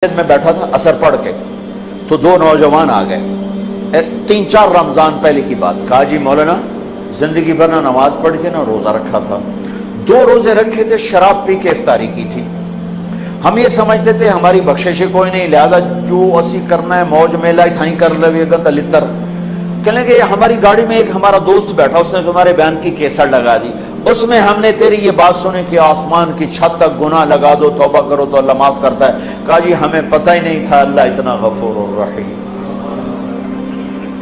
میں بیٹھا تھا اثر پڑھ کے تو دو نوجوان آ گئے، 3-4 رمضان پہلے کی بات، کہا جی مولانا زندگی بھر نہ نماز پڑھی تھی نہ روزہ رکھا تھا، 2 روزے رکھے تھے، شراب پی کے افطاری کی تھی، ہم یہ سمجھتے تھے ہماری بخشش کوئی نہیں، لہذا جو اسی کرنا ہے موج میلہ تھائی کر لے گا تلتر کہنے کہ ہماری گاڑی میں ایک ہمارا دوست بیٹھا، اس نے تمہارے بیان کی کیسٹ لگا دی، اس میں ہم نے تیری یہ بات سنی کہ آسمان کی چھت تک گناہ لگا دو، توبہ کرو تو اللہ معاف کرتا ہے۔ کہا جی ہمیں پتہ ہی نہیں تھا اللہ اتنا غفور الرحیم۔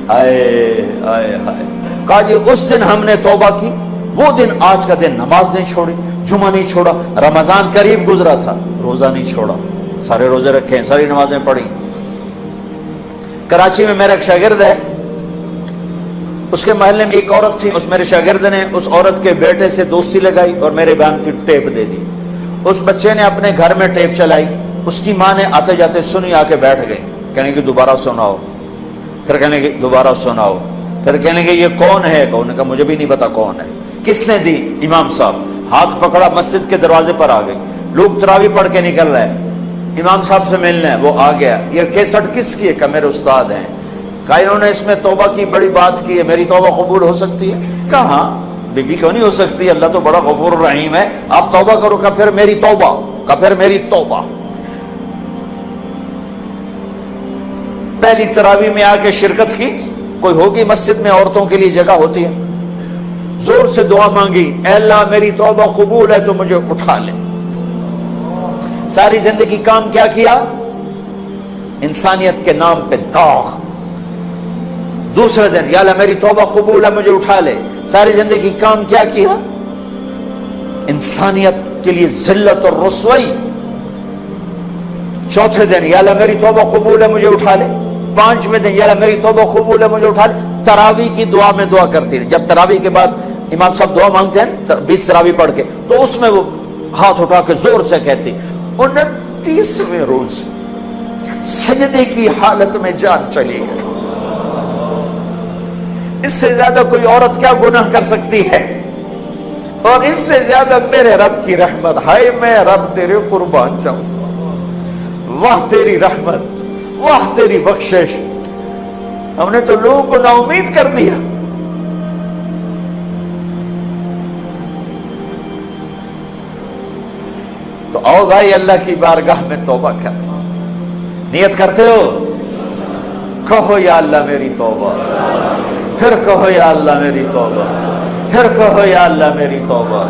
آئے آئے ہائے، کہا جی اس دن ہم نے توبہ کی، وہ دن آج کا دن نماز نہیں چھوڑی، جمعہ نہیں چھوڑا، رمضان قریب گزرا تھا روزہ نہیں چھوڑا، سارے روزے رکھے، ساری نمازیں پڑھی۔ کراچی میں میرا ایک شاگرد ہے، اس کے محلے میں ایک عورت تھی، اس میرے شاگرد نے اس عورت کے بیٹے سے دوستی لگائی اور میرے بیان کی ٹیپ دے دی، اس بچے نے اپنے گھر میں ٹیپ چلائی، اس کی ماں نے آتے جاتے سنی، آ کے بیٹھ گئی، کہنے کہ دوبارہ سناؤ، پھر کہنے کہ دوبارہ سناؤ، پھر کہنے کہ یہ کون ہے؟ انہوں نے کہا مجھے بھی نہیں پتا کون ہے۔ کس نے دی؟ امام صاحب۔ ہاتھ پکڑا، مسجد کے دروازے پر آ گئی، لوگ تراویح پڑھ کے نکل رہے ہیں، امام صاحب سے ملنا ہے، وہ آ گیا، یہ کیسٹ کس کی ہے؟ کہ میرے استاد ہیں۔ کہا انہوں نے اس میں توبہ کی بڑی بات کی ہے، میری توبہ قبول ہو سکتی ہے؟ کہا ہاں، بی بی کیوں نہیں ہو سکتی، اللہ تو بڑا غفور الرحیم ہے، آپ توبہ کرو۔ کہا پھر میری توبہ، کہا پھر میری توبہ۔ پہلی تراویح میں آ کے شرکت کی، کوئی ہوگی مسجد میں عورتوں کے لیے جگہ ہوتی ہے، زور سے دعا مانگی، اے اللہ میری توبہ قبول ہے تو مجھے اٹھا لے۔ ساری زندگی کام کیا کیا؟ انسانیت کے نام پہ داغ۔ دوسرے دن یا اللہ میری توبہ قبول ہے مجھے اٹھا لے، ساری زندگی کام کیا کیا؟ انسانیت کے لیے ذلت اور رسوائی۔ چوتھے دن یا اللہ میری توبہ قبول ہے مجھے اٹھا لے، پانچویں دن یا اللہ میری توبہ قبول ہے مجھے اٹھا لے۔ تراویح کی دعا میں دعا کرتی تھی، جب تراویح کے بعد امام صاحب دعا مانگتے ہیں 20 تراویح پڑھ کے، تو اس میں وہ ہاتھ اٹھا کے زور سے کہتی 29ویں روز سجدے کی حالت میں جان چلی گئی۔ اس سے زیادہ کوئی عورت کیا گناہ کر سکتی ہے؟ اور اس سے زیادہ میرے رب کی رحمت، ہائے میں رب تیرے قربان جاؤں، واہ تیری رحمت، واہ تیری بخشش۔ ہم نے تو لوگوں کو نا امید کر دیا۔ تو آؤ بھائی اللہ کی بارگاہ میں توبہ کر، نیت کرتے ہو؟ کہو یا اللہ میری توبہ، پھر کہو یا اللہ میری توبہ، پھر کہو یا اللہ میری توبہ۔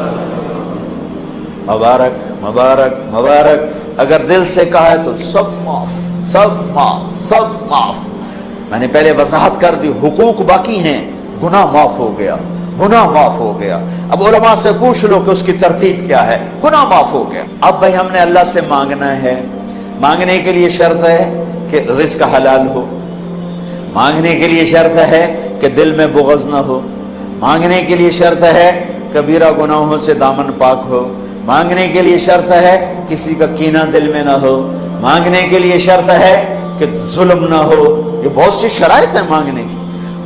مبارک مبارک مبارک، اگر دل سے کہا ہے تو سب معاف، سب معاف، سب معاف۔ میں نے پہلے وضاحت کر دی، حقوق باقی ہیں، گناہ معاف ہو گیا، گناہ معاف ہو گیا۔ اب علماء سے پوچھ لو کہ اس کی ترتیب کیا ہے، گناہ معاف ہو گیا۔ اب بھائی ہم نے اللہ سے مانگنا ہے، مانگنے کے لیے شرط ہے کہ رزق حلال ہو، مانگنے کے لیے شرط ہے کہ دل میں بغض نہ ہو، مانگنے کے لیے شرط ہے کبیرہ گناہوں سے دامن پاک ہو، مانگنے کے لیے شرط ہے کسی کا کینہ دل میں نہ ہو، مانگنے کے لیے شرط ہے کہ ظلم نہ ہو۔ یہ بہت سی شرائط ہیں مانگنے کی۔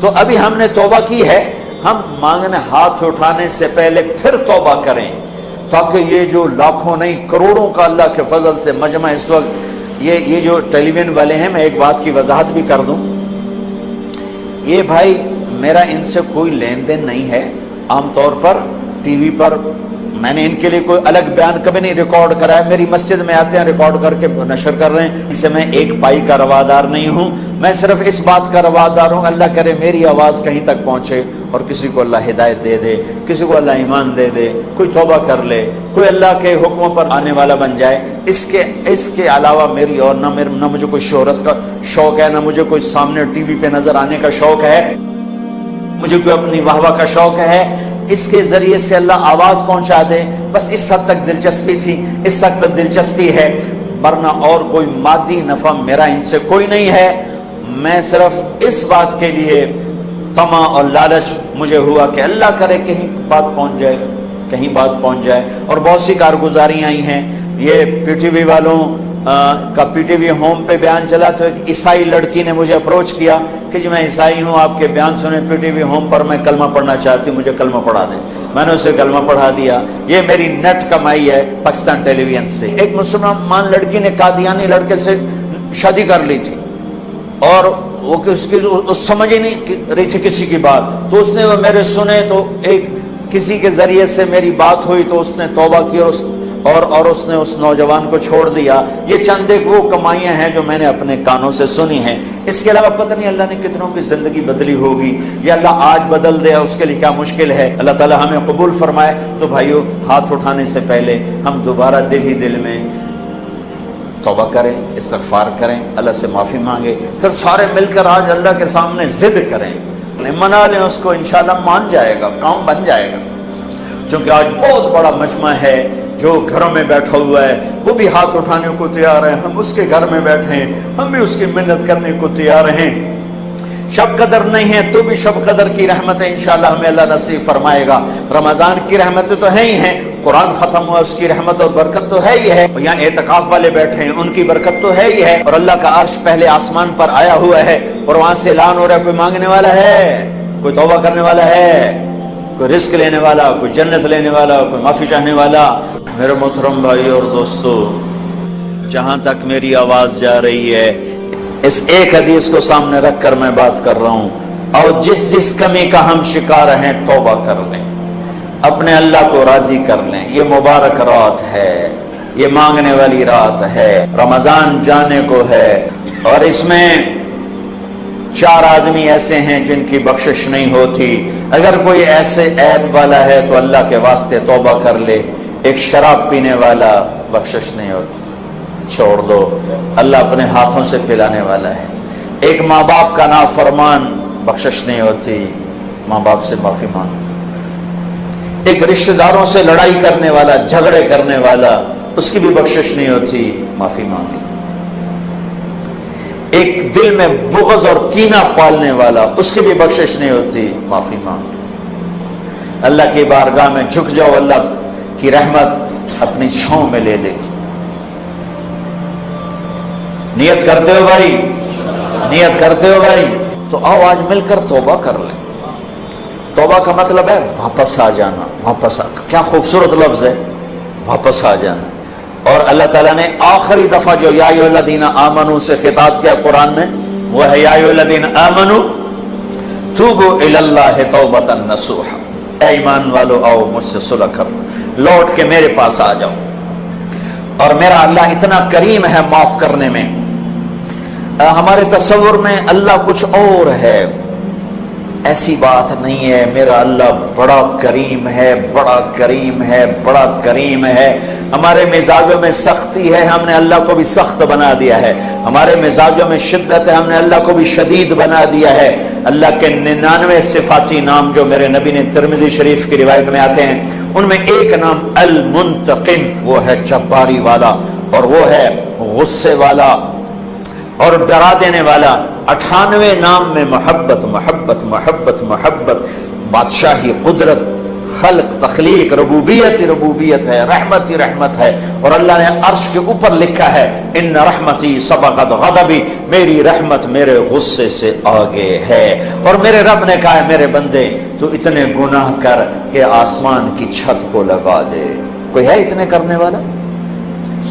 تو ابھی ہم نے توبہ کی ہے، ہم مانگنے ہاتھ اٹھانے سے پہلے پھر توبہ کریں، تاکہ یہ جو لاکھوں نہیں کروڑوں کا اللہ کے فضل سے مجمع اس وقت یہ جو ٹیلی ویژن والے ہیں، میں ایک بات کی وضاحت بھی کر دوں، یہ بھائی میرا ان سے کوئی لین دین نہیں ہے۔ عام طور پر ٹی وی پر میں نے ان کے لیے کوئی الگ بیان کبھی نہیں ریکارڈ کرا ہے، میری مسجد میں آتے ہیں ریکارڈ کر کے نشر کر رہے ہیں، اسے میں ایک پائی کا روادار نہیں ہوں، میں صرف اس بات کا روادار ہوں اللہ کرے میری آواز کہیں تک پہنچے اور کسی کو اللہ ہدایت دے دے، کسی کو اللہ ایمان دے دے، کوئی توبہ کر لے، کوئی اللہ کے حکموں پر آنے والا بن جائے۔ اس کے علاوہ میری اور نہ مجھے کوئی شہرت کا شوق ہے، نہ مجھے کوئی سامنے ٹی وی پہ نظر آنے کا شوق ہے، مجھے کوئی اپنی واہ واہ کا شوق ہے۔ اس کے ذریعے سے اللہ آواز پہنچا دے، بس اس حد تک دلچسپی تھی، اس حد تک دلچسپی ہے، ورنہ اور کوئی مادی نفع میرا ان سے کوئی نہیں ہے۔ میں صرف اس بات کے لیے طمع اور لالچ مجھے ہوا کہ اللہ کرے کہیں بات پہنچ جائے، کہیں بات پہنچ جائے۔ اور بہت سی کارگزاریاں آئی ہیں، یہ پی ٹی وی والوں کا پی ٹی وی ہوم پہ بیان چلا تو ایک عیسائی لڑکی نے مجھے اپروچ کیا کہ جی میں عیسائی ہوں، آپ کے بیان سنے پی ٹی وی ہوم پر، میں کلمہ پڑھنا چاہتی ہوں، مجھے کلمہ پڑھا دیں۔ میں نے اسے کلمہ پڑھا دیا. یہ میری نیٹ کمائی ہے پاکستان ٹیلی ویژن سے. ایک مسلمان لڑکی نے قادیانی لڑکے سے شادی کر لی تھی اور وہ سمجھ ہی نہیں رہی تھی کسی کی بات, تو اس نے وہ میرے سنے تو ایک کسی کے ذریعے سے میری بات ہوئی تو اس نے توبہ کی اور اس نے اس نوجوان کو چھوڑ دیا. یہ چند ایک وہ کمائیاں ہیں جو میں نے اپنے کانوں سے سنی ہیں. اس کے علاوہ پتہ نہیں اللہ نے کتنوں کی زندگی بدلی ہوگی, یا اللہ آج بدل دے اس کے لیے کیا مشکل ہے. اللہ تعالی ہمیں قبول فرمائے. تو بھائیو, ہاتھ اٹھانے سے پہلے ہم دوبارہ دل ہی دل میں توبہ کریں, استغفار کریں, اللہ سے معافی مانگے, پھر سارے مل کر آج اللہ کے سامنے ضد کریں, منا لیں اس کو, انشاءاللہ مان جائے گا, کام بن جائے گا. چونکہ آج بہت بڑا مجمع ہے جو گھروں میں بیٹھا ہوا ہے, وہ بھی ہاتھ اٹھانے کو تیار ہے. ہم اس کے گھر میں بیٹھے ہیں, ہم بھی اس کی منت کرنے کو تیار ہیں. شب قدر نہیں ہے تو بھی شب قدر کی رحمتیں انشاءاللہ ہمیں اللہ نصیب فرمائے گا. رمضان کی رحمتیں تو ہیں ہی ہیں, قرآن ختم ہوا اس کی رحمت اور برکت تو ہے ہی ہے. یہاں اعتکاف والے بیٹھے ہیں ان کی برکت تو ہے ہی ہے. اور اللہ کا عرش پہلے آسمان پر آیا ہوا ہے اور وہاں سے اعلان ہو رہا ہے, کوئی مانگنے والا ہے, کوئی توبہ کرنے والا ہے, کوئی رزق لینے والا, کوئی جنت لینے والا, کوئی معافی چاہنے والا. میرے محترم بھائی اور دوستو, جہاں تک میری آواز جا رہی ہے اس ایک حدیث کو سامنے رکھ کر میں بات کر رہا ہوں. اور جس کمی کا ہم شکار ہیں توبہ کر لیں, اپنے اللہ کو راضی کر لیں. یہ مبارک رات ہے, یہ مانگنے والی رات ہے, رمضان جانے کو ہے, اور اس میں 4 آدمی ایسے ہیں جن کی بخشش نہیں ہوتی. اگر کوئی ایسے عیب والا ہے تو اللہ کے واسطے توبہ کر لے. ایک شراب پینے والا بخشش نہیں ہوتی, چھوڑ دو, اللہ اپنے ہاتھوں سے پلانے والا ہے. ایک ماں باپ کا نافرمان, بخشش نہیں ہوتی, ماں باپ سے معافی مانگو. ایک رشتہ داروں سے لڑائی کرنے والا, جھگڑے کرنے والا, اس کی بھی بخشش نہیں ہوتی, معافی مانگی. ایک دل میں بغض اور کینہ پالنے والا, اس کی بھی بخشش نہیں ہوتی, معافی مانگی. اللہ کی بارگاہ میں جھک جاؤ, اللہ کی رحمت اپنی چھاؤں میں لے لے. نیت کرتے ہو بھائی, نیت کرتے ہو بھائی, تو آؤ آج مل کر توبہ کر لیں. توبہ کا مطلب ہے واپس آ جانا. واپس آ, کیا خوبصورت لفظ ہے, واپس آ جانا. اور اللہ تعالیٰ نے آخری دفعہ جو یا ایھا الذین آمنوا سے خطاب کیا قرآن میں, وہ ہے یا ایھا الذین آمنوا توبوا الی اللہ توبۃ نصوحا. اے ایمان والو آؤ مجھ سے صلح کرو, لوٹ کے میرے پاس آ جاؤ. اور میرا اللہ اتنا کریم ہے معاف کرنے میں. ہمارے تصور میں اللہ کچھ اور ہے, ایسی بات نہیں ہے. میرا اللہ بڑا کریم ہے, بڑا کریم ہے, بڑا کریم ہے. ہمارے مزاجوں میں سختی ہے, ہم نے اللہ کو بھی سخت بنا دیا ہے. ہمارے مزاجوں میں شدت ہے, ہم نے اللہ کو بھی شدید بنا دیا ہے. اللہ کے 99 صفاتی نام جو میرے نبی نے ترمذی شریف کی روایت میں آتے ہیں, ان میں ایک نام المنتقم, وہ ہے جباری والا, اور وہ ہے غصے والا اور ڈرا دینے والا. 98 نام میں محبت محبت محبت محبت, بادشاہی, قدرت, خلق, تخلیق, ربوبیت ربوبیت ہے, رحمت ہی رحمت ہے. اور اللہ نے عرش کے اوپر لکھا ہے ان رحمتی سبقت غضبی, میری رحمت میرے غصے سے آگے ہے. اور میرے رب نے کہا ہے میرے بندے تو اتنے گناہ کر کہ آسمان کی چھت کو لگا دے. کوئی ہے اتنے کرنے والا؟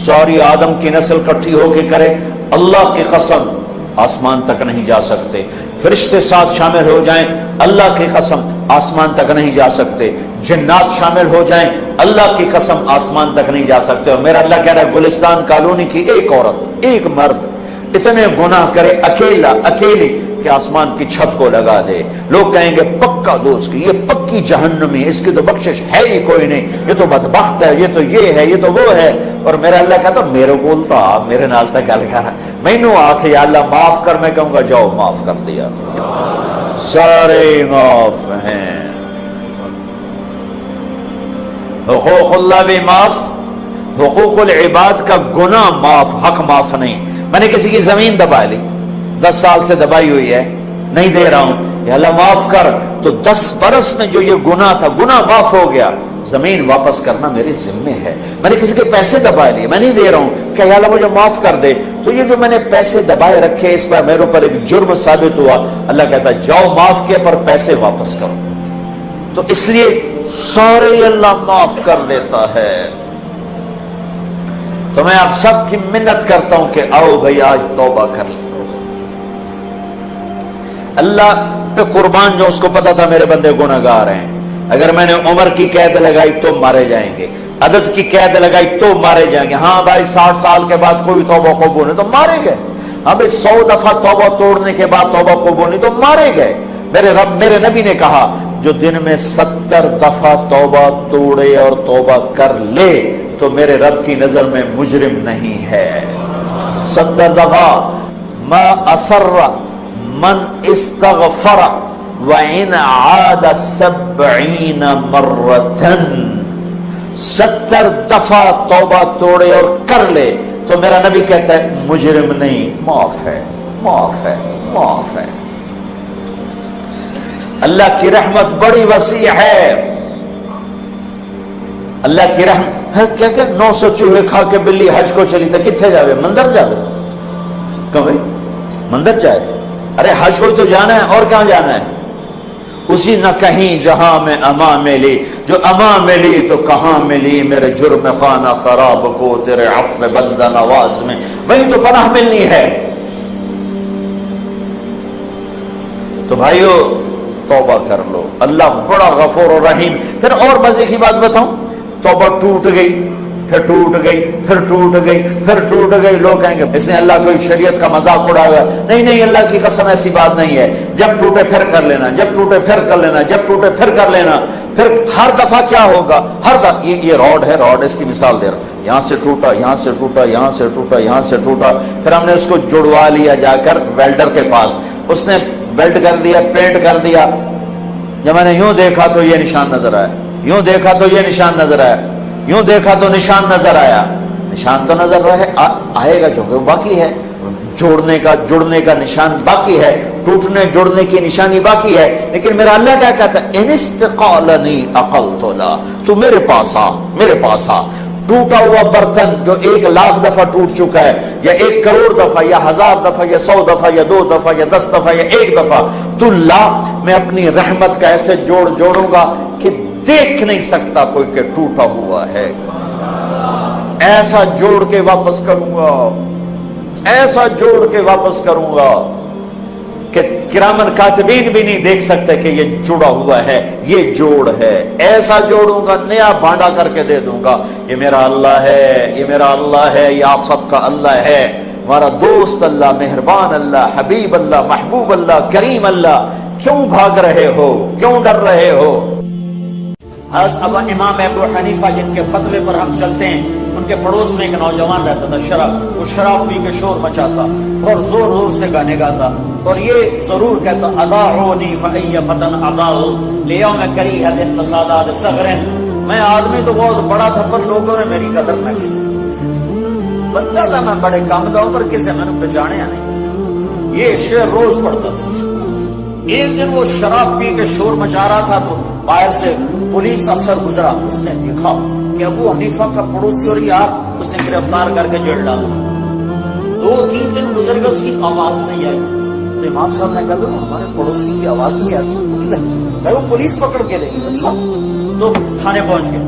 ساری آدم کی نسل کٹھی ہو کے کرے, اللہ کی قسم آسمان تک نہیں جا سکتے. فرشتے ساتھ شامل ہو جائیں, اللہ کی قسم آسمان تک نہیں جا سکتے. جنات شامل ہو جائیں, اللہ کی قسم آسمان تک نہیں جا سکتے. اور میرا اللہ کہہ رہا ہے گلستان کالونی کی ایک عورت, ایک مرد اتنے گناہ کرے اکیلا اکیلی کہ آسمان کی چھت کو لگا دے. لوگ کہیں گے پکا دوست کی, یہ پکی جہنمی, اس کی تو بخشش ہے ہی کوئی نہیں, یہ تو بدبخت ہے, یہ تو یہ ہے, یہ تو وہ ہے. اور میرا اللہ کہتا میرے بولتا میرے نال تک گل کر, مینوں آکھ یا اللہ معاف کر, میں کہوں گا جاؤ معاف کر دیا, سارے معاف ہیں. حقوق اللہ بھی معاف, حقوق العباد کا گناہ معاف, حق معاف نہیں. میں نے کسی کی زمین دبا لی, 10 سال سے دبائی ہوئی ہے, نہیں دے رہا ہوں, یا اللہ معاف کر, تو 10 برس میں جو یہ گناہ تھا گناہ معاف ہو گیا, زمین واپس کرنا میرے ذمے ہے. میں نے کسی کے پیسے دبائے لیے, میں نہیں دے رہا ہوں, کہ یا اللہ مجھے معاف کر دے, تو یہ جو میں نے پیسے دبائے رکھے اس پر میرے اوپر ایک جرم ثابت ہوا. اللہ کہتا جاؤ معاف کیا پر پیسے واپس کرو. تو اس لیے سارے اللہ معاف کر دیتا ہے. تو میں آپ سب کی منت کرتا ہوں کہ آؤ بھائی آج توبہ کر لیں. اللہ پہ قربان جو اس کو پتا تھا میرے بندے گناہگار ہیں. اگر میں نے عمر کی قید لگائی تو مارے جائیں گے, عدد کی قید لگائی تو مارے جائیں گے. ہاں بھائی 60 سال کے بعد کوئی توبہ قبول نہیں تو مارے گئے. ہاں بھائی 100 دفعہ توبہ توڑنے کے بعد توبہ قبول نہیں تو مارے گئے. میرے نبی نے کہا جو دن میں 70 دفعہ توبہ توڑے اور توبہ کر لے تو میرے رب کی نظر میں مجرم نہیں ہے. 70 دفعہ. ما اصر من استغفر وَإِنْ عَادَ 70 مرة. 70 دفعہ توبہ توڑے اور کر لے تو میرا نبی کہتا ہے مجرم نہیں, معاف ہے, معاف ہے, معاف ہے. اللہ کی رحمت بڑی وسیع ہے. اللہ کی رحمت کہتے 900 چوہے کھا کے بلی حج کو چلی تھا, کتنے جاوے؟ مندر جاوے. کہو بھائی مندر جائے؟ ارے حج کو تو جانا ہے, اور کہاں جانا ہے؟ اسی نہ کہیں جہاں میں اما ملی, جو اما ملی تو کہاں ملی میرے جرم خانہ خراب کو تیرے عفو بندہ نواز میں, وہیں تو پناہ ملنی ہے. تو بھائیو توبہ کر لو, اللہ بڑا غفور و رحیم. پھر اور مزے کی بات بتاؤں, توبہ ٹوٹ گئی, پھر ٹوٹ گئی, پھر ٹوٹ گئی, پھر ٹوٹ گئی. لوگ کہیں گے اس نے اللہ کوئی شریعت کا مذاق اڑایا. نہیں نہیں, اللہ کی قسم ایسی بات نہیں ہے. جب ٹوٹے پھر کر لینا, جب ٹوٹے پھر کر لینا, جب ٹوٹے پھر کر لینا. پھر ہر دفعہ کیا ہوگا, ہر دفعہ یہ روڈ ہے, روڈ اس کی مثال دے رہا ہوں, یہاں سے ٹوٹا, یہاں سے ٹوٹا, یہاں سے ٹوٹا, یہاں سے ٹوٹا. پھر ہم نے اس کو جڑوا لیا جا کر ویلڈر کے پاس, اس نے ویلڈ کر دیا, پینٹ کر دیا. جب میں نے یوں دیکھا تو یہ نشان نظر آیا, یوں دیکھا تو یہ نشان نظر آیا, یوں دیکھا تو نشان نظر آیا. نشان تو نظر رہے آئے گا چونکہ وہ باقی ہے, جڑنے کا نشان باقی ہے, ٹوٹنے جڑنے کی نشانی باقی ہے. لیکن میرا اللہ کیا کہتا ہے, ان استقالنی عقلت لا, تو میرے پاس آ, میرے پاس آ. ٹوٹا ہوا برتن جو 1,00,000 دفعہ ٹوٹ چکا ہے, یا 1 کروڑ دفعہ, یا 1000 دفعہ, یا 100 دفعہ, یا 2 دفعہ, یا 10 دفعہ, یا 1 دفعہ, تو لا, میں اپنی رحمت کا ایسے جوڑوں گا کہ دیکھ نہیں سکتا کوئی کہ ٹوٹا ہوا ہے. ایسا جوڑ کے واپس کروں گا, ایسا جوڑ کے واپس کروں گا کہ کرامن کاتبین بھی نہیں دیکھ سکتے کہ یہ جڑا ہوا ہے, یہ جوڑ ہے. ایسا جوڑوں گا, نیا بھانڈا کر کے دے دوں گا. یہ میرا اللہ ہے, یہ میرا اللہ ہے, یہ آپ سب کا اللہ ہے, ہمارا دوست اللہ, مہربان اللہ, حبیب اللہ, محبوب اللہ, کریم اللہ. کیوں بھاگ رہے ہو, کیوں ڈر رہے ہو؟ اب امام ابو حنیفہ جن کے فتوے پر ہم چلتے ہیں, ان کے پڑوس میں ایک نوجوان رہتا تھا, وہ شراب پی کے شور مچاتا اور زور زور سے گانے گاتا, اور یہ ضرور کہتا اضاعونی فای فتن اضاعوا لیوم کریہ بالفسادات صغرن. میں آدمی تو بہت بڑا تھا پر لوگوں نے میری قدر نہ کی. بندہ تھا میں بڑے کام دا پر کسی میں نے پہچانیا نہیں. یہ شعر روز پڑھتا تھا. ایک دن وہ شراب پی کے شور مچا رہا تھا تو باہر سے پولیس افسر گزرا, اس نے دیکھا کہ ابو حنیفہ کا پڑوسی اور یہ آپ, اس نے گرفتار کر کے جیل ڈالا. 2-3 دن گزر گئے, اس کی آواز نہیں آئی. تو امام صاحب نے کہا ہمارے پڑوسی کی آواز نہیں آتی, وہ پولیس پکڑ کے لے گی. اچھا, تو تھانے پہنچ گئے.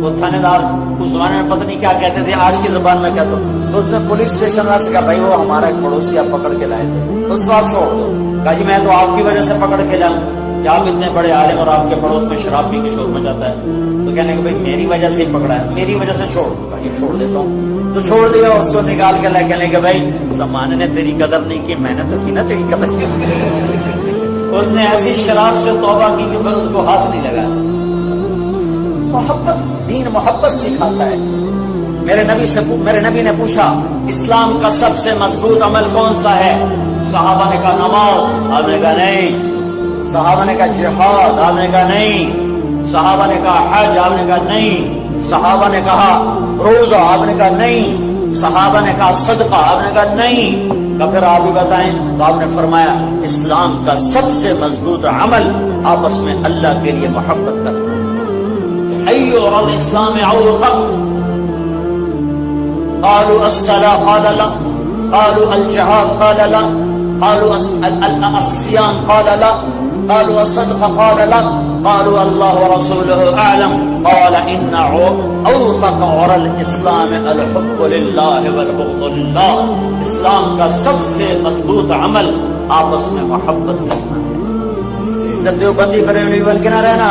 وہ تھانے دار اس زمانے میں پتہ نہیں کیا کہتے تھے, آج کی زبان میں کہتا ہوں, تو اس نے پولیس اسٹیشن والے سے کہا بھائی وہ ہمارا ایک پڑوسی آپ پکڑ کے لائے تھے, اس کو آپ چھوڑ دو. کہا جی میں تو آپ کی وجہ سے پکڑ کے لاؤں کہ آپ اتنے بڑے عالم اور آپ کے پڑوس میں شراب پی کے شور مچاتا ہے. تو کہنے کہ بھائی میری وجہ سے ہی پکڑا ہے, میری وجہ سے چھوڑ دوں. کہا یہ چھوڑ دیتا ہوں. تو چھوڑ دیا, اس کو نکال کے لے کہنے کہ بھائی زمانے نے تیری قدر نہیں کی, میں نے تو کی نا تیری قدر کی. اس نے ایسی شراب سے توبہ کی کہ پھر اس کو ہاتھ نہیں لگایا. محبت, دین محبت سکھاتا ہے. میرے نبی نے پوچھا اسلام کا سب سے مضبوط عمل کون سا ہے؟ صحابہ نے کہا نماز, آپ نے کہا نہیں. صحابہ نے کہا جہاد, آپ نے کہا نہیں. صحابہ نے کہا حج, آپ نے کہا نہیں. صحابہ نے کہا روزہ, آپ نے کہا نہیں. صحابہ نے کہا صدقہ, آپ نے کہا نہیں. تو پھر آپ ہی بتائیں. تو آپ نے فرمایا اسلام کا سب سے مضبوط عمل آپس میں اللہ کے لیے محبت کرنا. ایو الاسلام اوثق, قالوا الصلاة قال لا, قالوا الجهاد قال لا, قالوا الصيام قال لا, قالوا الصدقة قال لا, قالوا اللہ ورسولہ اعلم قال ان اوثق عرى الاسلام الحب للہ والبغض للہ. اسلام کا سب سے مضبوط عمل آپس میں محبت کرنا ہے. ادھر دیوبندی بریلوی بن کے نہ رہنا،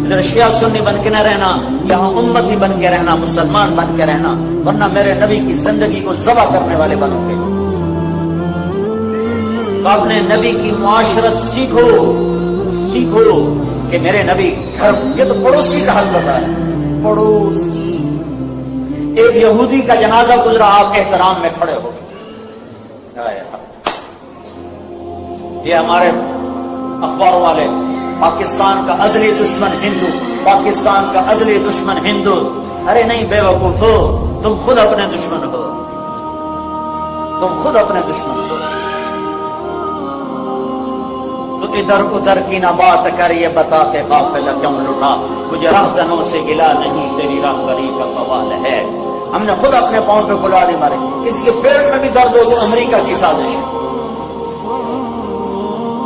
ادھر شیعہ سنی بن کے نہ رہنا، یہاں امتی بن کے رہنا، مسلمان بن کے رہنا، ورنہ میرے نبی کی زندگی کو ذبح کرنے والے بنو گے. تو اپنے نبی کی معاشرت سیکھو کہ میرے نبی گھر، یہ تو پڑوسی کا حق ہوتا ہے. پڑوسی، ایک یہودی کا جنازہ گزرا، آپ کے احترام میں کھڑے ہو گئے. یہ ہمارے اخباروں والے، پاکستان کا ازلی دشمن ہندو، پاکستان کا ازلی دشمن ہندو. ارے نہیں بے وقوف ہو، تم خود اپنے دشمن ہو، تم خود اپنے دشمن ہو. تو ادھر ادھر کی نہ بات کر، یہ بتا کہ قافلہ کیوں لٹا. مجھے راہزنوں سے گلا نہیں، تیری راہبری کا سوال ہے. ہم نے خود اپنے پاؤں پہ کلاڑی مارے. اس کے پیٹ میں بھی درد ہو تو امریکہ کی سازش ہے.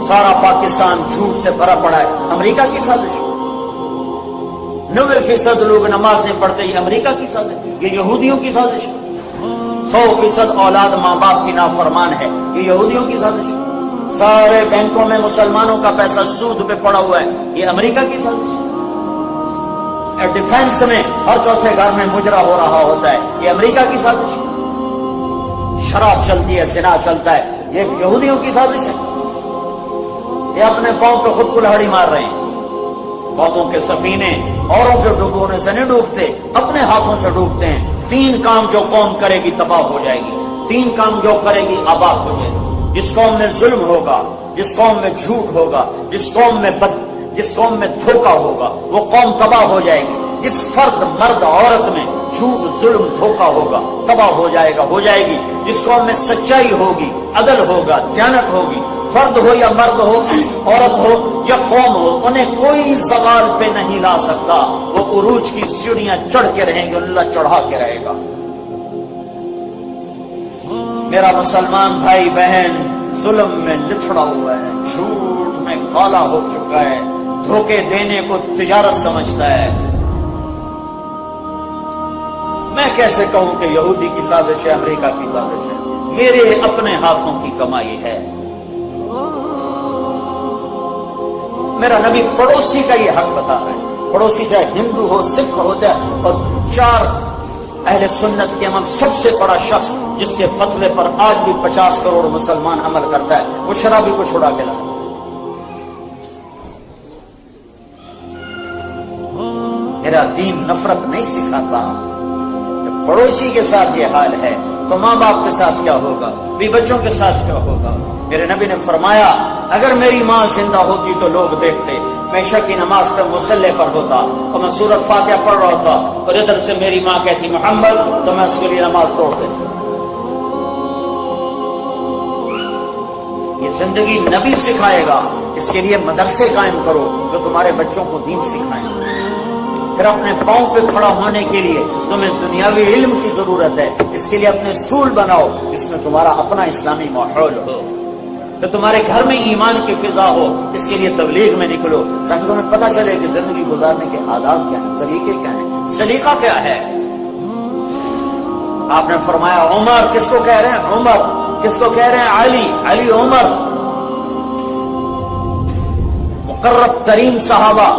سارا پاکستان جھوٹ سے بھرا پڑا ہے، امریکہ کی سازش. 90% لوگ نماز نہیں پڑھتے، یہ امریکہ کی سازش، یہ یہودیوں کی سازش. 100% اولاد ماں باپ کی نافرمان ہے، یہ یہودیوں کی سازش. سارے بینکوں میں مسلمانوں کا پیسہ سود پہ پڑا ہوا ہے، یہ امریکہ کی سازش. ڈیفینس میں ہر چوتھے گھر میں مجرا ہو رہا ہوتا ہے، یہ امریکہ کی سازش. شراب چلتی ہے، زنا چلتا ہے، یہ یہودیوں کی سازش ہے. یہ اپنے پاؤں پہ خود کلہاڑی مار رہے ہیں. قوموں کے سفینے اوروں کے ڈوبونے سے نہیں ڈوبتے، اپنے ہاتھوں سے ڈوبتے ہیں. 3 کام جو قوم کرے گی تباہ ہو جائے گی، 3 کام جو کرے گی آباد ہو جائے گی. جس قوم میں ظلم ہوگا، جس قوم میں جھوٹ ہوگا، جس قوم میں دھوکہ ہوگا، وہ قوم تباہ ہو جائے گی. جس فرد، مرد، عورت میں جھوٹ، ظلم، دھوکہ ہوگا، تباہ ہو جائے گی. جس قوم میں سچائی ہوگی، عدل ہوگا، دیانت ہوگی، فرد ہو یا مرد ہو، عورت ہو یا قوم ہو، انہیں کوئی زوال پہ نہیں لا سکتا. وہ عروج کی سیڑھیاں چڑھ کے رہیں گے، اللہ چڑھا کے رہے گا. میرا مسلمان بھائی بہن ظلم میں لتھڑا ہوا ہے، جھوٹ میں کالا ہو چکا ہے، دھوکے دینے کو تجارت سمجھتا ہے. میں کیسے کہوں کہ یہودی کی سازش ہے، امریکہ کی سازش ہے؟ میرے اپنے ہاتھوں کی کمائی ہے. میرا نبی پڑوسی کا یہ حق بتا رہا ہے. پڑوسی چاہے ہندو ہو، سکھ ہو جائے، اور 4 اہل سنت کے امام سب سے بڑا شخص جس کے فتوے پر آج بھی 50 کروڑ مسلمان عمل کرتا ہے، وہ شرابی کو چھڑا کے لاتا. میرا دین نفرت نہیں سکھاتا. پڑوسی کے ساتھ یہ حال ہے تو ماں باپ کے ساتھ کیا ہوگا، بھی بچوں کے ساتھ کیا ہوگا. میرے نبی نے فرمایا اگر میری ماں زندہ ہوتی تو لوگ دیکھتے میں عشاء کی نماز سے مصلی پر ہوتا اور میں سورۃ فاتحہ پڑھ رہا تھا اور ادھر سے میری ماں کہتی محمد، تو میں اس کے لیے نماز توڑ دیتا. یہ زندگی نبی سکھائے گا. اس کے لیے مدرسے قائم کرو جو تمہارے بچوں کو دین سکھائیں. پھر اپنے پاؤں پہ کھڑا ہونے کے لیے تمہیں دنیاوی علم کی ضرورت ہے. اس کے لیے اپنے اسکول بناؤ جس میں تمہارا اپنا اسلامی ماحول ہو، تو تمہارے گھر میں ایمان کی فضا ہو. اس کے لیے تبلیغ میں نکلو تاکہ تمہیں پتہ چلے کہ زندگی گزارنے کے آداب کیا ہیں، طریقے کیا ہیں، سلیقہ کیا ہے. آپ نے فرمایا عمر، کس کو کہہ رہے ہیں عمر، کس کو کہہ رہے ہیں علی، علی عمر. مقرب ترین صحابہ،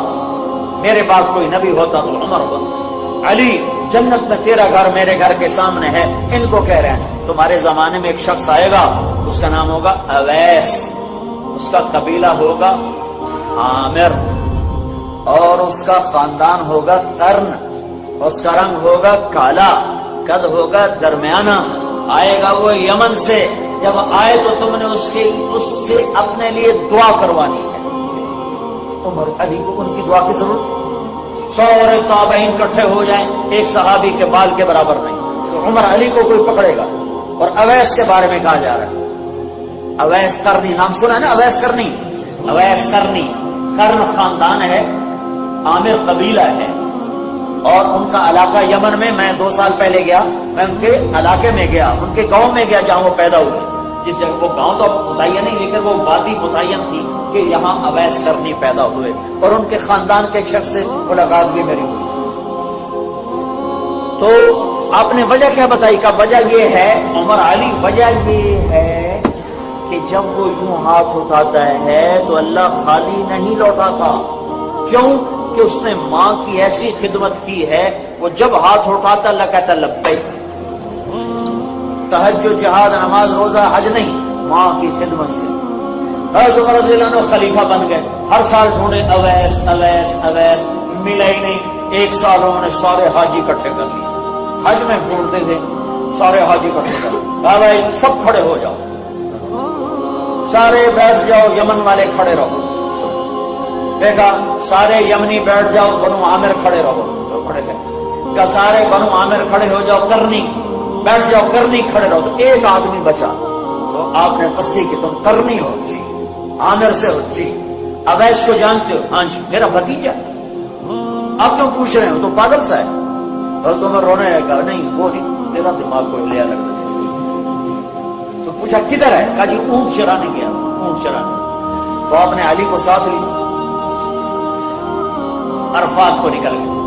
میرے بعد کوئی نبی ہوتا تو عمر ہوتا. علی، جنت میں تیرا گھر میرے گھر کے سامنے ہے. ان کو کہہ رہے ہیں تمہارے زمانے میں ایک شخص آئے گا، اس کا نام ہوگا اویس، اس کا قبیلہ ہوگا عامر، اور اس کا خاندان ہوگا قرن، اس کا رنگ ہوگا کالا، قد ہوگا درمیانہ. آئے گا وہ یمن سے. جب آئے تو تم نے اس سے اپنے لیے دعا کروانی ہے. عمر علی کو ان کی دعا کی ضرورت. سارے تابعین اکٹھے ہو جائیں، ایک صحابی کے بال کے برابر نہیں، تو عمر علی کو کوئی پکڑے گا. اور اویس کے بارے میں کہا جا رہا ہے، اویس کرنی، نام سنا ہے نا اویس کرنی. اویس کرنی کرن خاندان ہے، عامر قبیلہ ہے، اور ان کا علاقہ یمن میں. میں 2 سال پہلے گیا، میں ان کے علاقے میں گیا، ان کے گاؤں میں گیا جہاں وہ پیدا ہوئے، جس جگہ وہ گاؤں تو متعین نہیں لیکن وہ وادی متعین تھی کہ یہاں اویس کرنی پیدا ہوئے، اور ان کے خاندان کے ایک شخص سے ملاقات بھی میری ہوئی۔ تو آپ نے وجہ کیا بتائی؟ کہ وجہ یہ ہے عمر علی، وجہ یہ ہے کہ جب وہ یوں ہاتھ اٹھاتا ہے تو اللہ خالی نہیں لوٹاتا۔ کیوں؟ کہ اس نے ماں کی ایسی خدمت کی ہے، وہ جب ہاتھ اٹھاتا اللہ کہتا لبیک۔ تہجد، جہاد، نماز، روزہ، حج نہیں، ماں کی خدمت سے۔ حضرت عمر رضی اللہ عنہ خلیفہ بن گئے، ہر سال ڈھونڈے اویس اویس اویس، ملا ہی نہیں۔ ایک سال انہوں نے سارے حاجی اکٹھے کر لیے، حج میں ڈھونڈتے تھے، سارے حاجی اکٹھے کر لیے، کہا بھائی سب کھڑے ہو جاؤ، سارے بیٹھ جاؤ، یمن والے کھڑے رہو۔ دیکھا سارے یمنی بیٹھ جاؤ، بنو عامر کھڑے رہو، تو کھڑے تھے۔ کہا سارے بنو عامر کھڑے ہو جاؤ، کرنی بیٹھ جاؤ، کرنی کھڑے رہو۔ تو ایک آدمی بچا، تو آپ نے تصدیق کی تم کرنی ہو؟ جی۔ عامر سے ہو؟ جی۔ اویس کو جانتے ہو؟ ہاں جی۔ میرا بھتیجا؟ آپ کیوں پوچھ رہے ہو؟ تو پاگل سا ہے۔ حضرت عمر رونے لگا، نہیں وہ نہیں، تیرا دماغ کو ہلیا لگتا۔ تو پوچھا کدھر ہے؟ کہا جی اونٹ چرانے گیا، اونٹ چرانے۔ تو آپ نے علی کو ساتھ لیا، عرفات کو نکل گئے،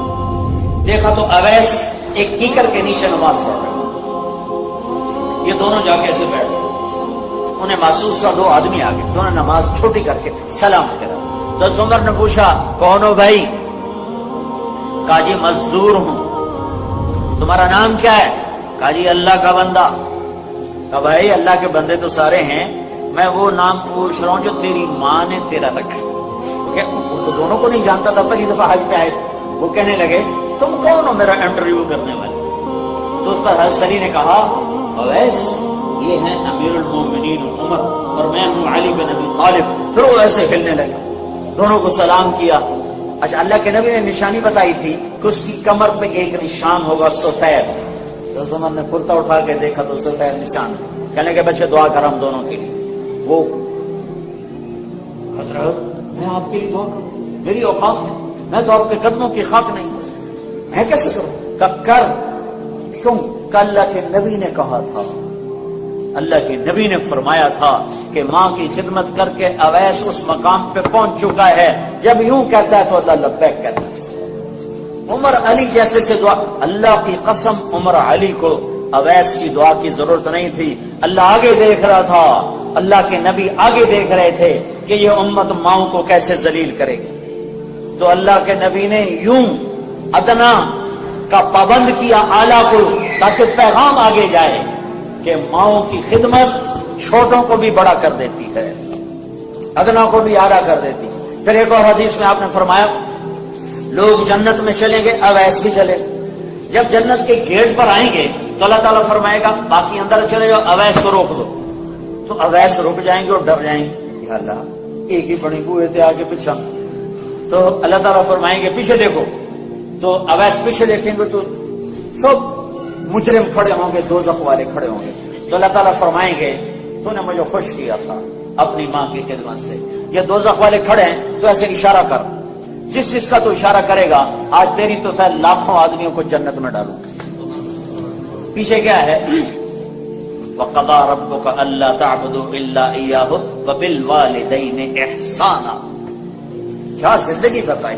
دیکھا تو اویس ایک کیکر کے نیچے نماز پڑھ رہے، یہ دونوں جا کے ایسے بیٹھ گئے۔ انہیں محسوس ہوا دو آدمی آ گئے، دونوں نماز چھوٹی کر کے سلام کرا۔ تو عمر نے پوچھا کون ہو بھائی؟ کہا جی مزدور ہوں۔ تمہارا نام کیا ہے؟ کہا جی اللہ کا بندہ۔ کہا بھائی اللہ کے بندے تو سارے ہیں، میں وہ نام پوچھ رہا ہوں جو تیری ماں نے تیرا رکھا۔ وہ تو دونوں کو نہیں جانتا تھا، پہلی دفعہ حج پہ آئے تھے۔ وہ کہنے لگے تم کون ہو میرا انٹرویو کرنے والے؟ تو اس پر حضرت علی نے کہا اویس یہ ہیں امیر المومنین عمر اور میں ہوں علی بن ابی طالب۔ پھر وہ ایسے ہلنے لگا، دونوں کو سلام کیا۔ اچھا اللہ کے نبی نے نشانی بتائی تھی کہ اس کی کمر پہ ایک نشان ہوگا سفید۔ تو عمر نے کرتا اٹھا کے دیکھا تو سفید نشان، کہنے لگے بچے دعا کر ہم دونوں کے لیے۔ وہ حضرت میں آپ کے لیے دعا کروں، میری اوقات ہے، میں تو آپ کے قدموں کی خاک نہیں، میں کیسے کروں؟ کہ کر۔ کیوں؟ کہ اللہ کے نبی نے کہا تھا، اللہ کے نبی نے فرمایا تھا کہ ماں کی خدمت کر کے اویس اس مقام پہ پہنچ چکا ہے، جب یوں کہتا ہے تو اللہ لبیک کہتا ہے۔ عمر علی جیسے سے دعا، اللہ کی قسم عمر علی کو اویس کی دعا کی ضرورت نہیں تھی۔ اللہ آگے دیکھ رہا تھا، اللہ کے نبی آگے دیکھ رہے تھے کہ یہ امت ماؤں کو کیسے ذلیل کرے گی۔ تو اللہ کے نبی نے یوں ادنا کا پابند کیا اعلیٰ کو، تاکہ پیغام آگے جائے کہ ماؤں کی خدمت چھوٹوں کو بھی بڑا کر دیتی ہے، ادنا کو بھی اعلیٰ کر دیتی۔ پھر ایک اور حدیث میں آپ نے فرمایا لوگ جنت میں چلیں گے، اویس بھی چلے۔ جب جنت کے گیٹ پر آئیں گے تو اللہ تعالیٰ فرمائے گا باقی اندر چلے جاؤ، اویس کو روک دو۔ تو اویس رک جائیں گے اور ڈر جائیں گے، یا اللہ ایک ہی بڑی بوئے تھے آگے پیچھے۔ تو اللہ تعالیٰ فرمائیں گے پیچھے دیکھو، تو اویس پیچھے دیکھیں گے تو سب مجرم کھڑے ہوں گے، دوزخ والے کھڑے ہوں گے۔ تو اللہ تعالیٰ فرمائیں گے تو نے مجھے خوش کیا تھا اپنی ماں کی خدمت سے، یہ دوزخ والے کھڑے ہیں تو ایسے اشارہ کر، جس کا تو اشارہ کرے گا آج تیری تو خیر لاکھوں آدمیوں کو جنت میں ڈالوں۔ پیچھے کیا ہے؟ وَقَضَىٰ رَبُّكَ أَلَّا تَعْبُدُوا إِلَّا إِيَّاهُ وَبِالْوَالِدَيْنِ إِحْسَانًا۔ کیا زندگی بتائی؟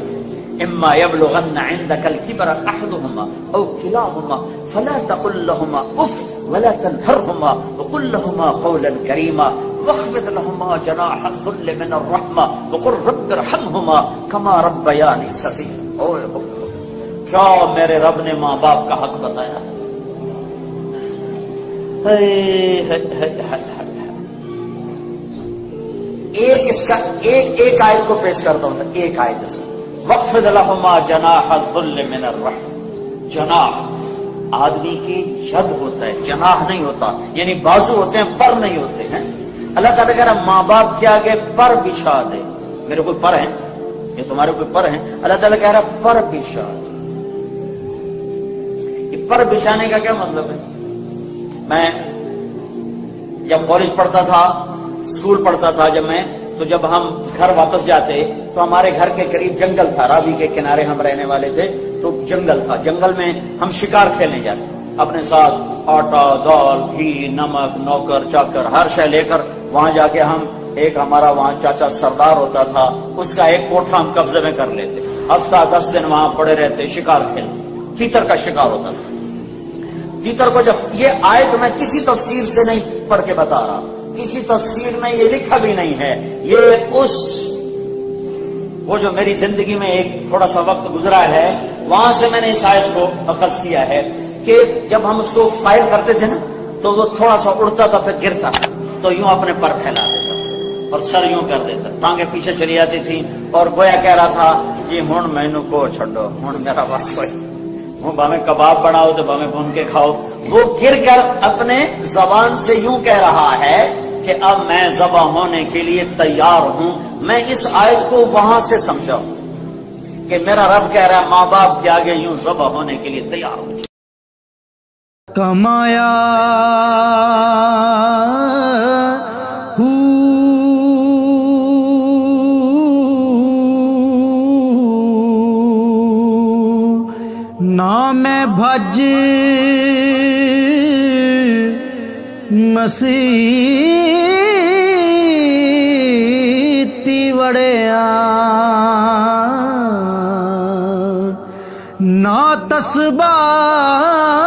اما يبلغن عندك الكبر احدهما او كلاهما فلا تقل لهما اف ولا تنهرهما وقل لهما قولا كريما واخفض لهما جناح الذل من الرحمه وقل رب ارحمهما كما ربياني صغيرا۔ کیا میرے رب نے ماں باپ کا حق بتایا؟ ایک آیت کو پیش کرتا ہوں، ایک آیت سے وَاخْفِضْ لَهُمَا جَنَاحَ الذُّلِّ مِنَ الرَّحْمَةِ۔ جناح آدمی کی جد ہوتا ہے، جناح نہیں ہوتا، یعنی بازو ہوتے ہیں، پر نہیں ہوتے ہیں۔ اللہ تعالیٰ کہہ رہا ماں باپ کے آگے پر بچھا دے۔ میرے کوئی پر ہیں، یہ تمہارے کوئی پر ہیں، اللہ تعالیٰ کہہ رہا پر بچھا دے۔ یہ پر بچھانے کا کیا مطلب ہے؟ میں جب کالج پڑھتا تھا، اسکول پڑھتا تھا تو جب ہم گھر واپس جاتے تو ہمارے گھر کے قریب جنگل تھا، راوی کے کنارے ہم رہنے والے تھے، تو جنگل تھا، جنگل میں ہم شکار کھیلنے جاتے۔ اپنے ساتھ آٹا، دال، گھی، نمک، نوکر چاکر ہر شے لے کر وہاں جا کے ہم ایک ہمارا وہاں چاچا سردار ہوتا تھا، اس کا ایک کوٹھا ہم قبضے میں کر لیتے، ہفتہ 10 دن وہاں پڑے رہتے، شکار کھیلتے، تیتر کا شکار ہوتا تھا۔ تیتر کو جب یہ آیت میں کسی تفسیر سے نہیں پڑھ کے بتا رہا، کسی تفسیر میں یہ لکھا بھی نہیں ہے، یہ وہ جو میری زندگی میں ایک تھوڑا سا وقت گزرا ہے وہاں سے میں نے اس آیت کو اخذ کیا ہے کہ جب ہم اس کو فائل کرتے تھے نا تو وہ تھوڑا سا اڑتا تھا پھر گرتا تھا تو یوں اپنے پر پھیلا دیتا تھا اور سر یوں کر دیتا، ٹانگیں پیچھے چلی جاتی تھی اور گویا کہہ رہا تھا جی ہن مینو کو چھڈو، ہن میرا بس کوئی، وہ بھاویں کباب بناؤ تو بھاویں بھون کے کھاؤ۔ وہ گر کر اپنے زبان سے یوں کہہ رہا ہے کہ اب میں ذبح ہونے کے لیے تیار ہوں۔ میں اس آیت کو وہاں سے سمجھا کہ میرا رب کہہ رہا ہے ماں باپ کے آگے یوں ذبح ہونے کے لیے تیار ہوں۔ کمایا نہ میں بھج مسیتی وڑیا نہ تسبیح